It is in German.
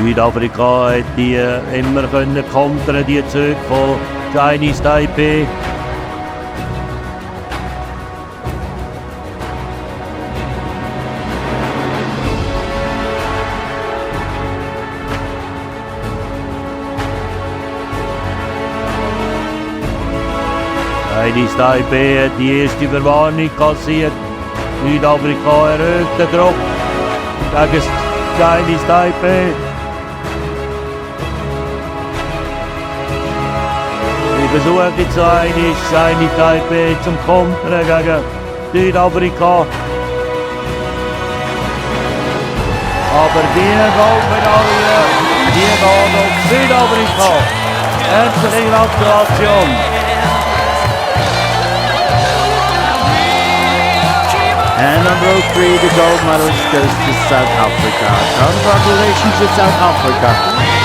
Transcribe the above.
Südafrika hat die immer können kontern, die Züge von Chinese Taipei. Chinese Taipei hat die erste Verwarnung kassiert. Südafrika erhöht den Druck gegen Chinese Taipei. Ich versuche jetzt Chinese Taipei zum Kontern gegen Südafrika. Aber die Goldmedaille, die geht auf Südafrika. Herzliche Gratulation! And on row 3, the gold medalist goes to South Africa. Congratulations to South Africa.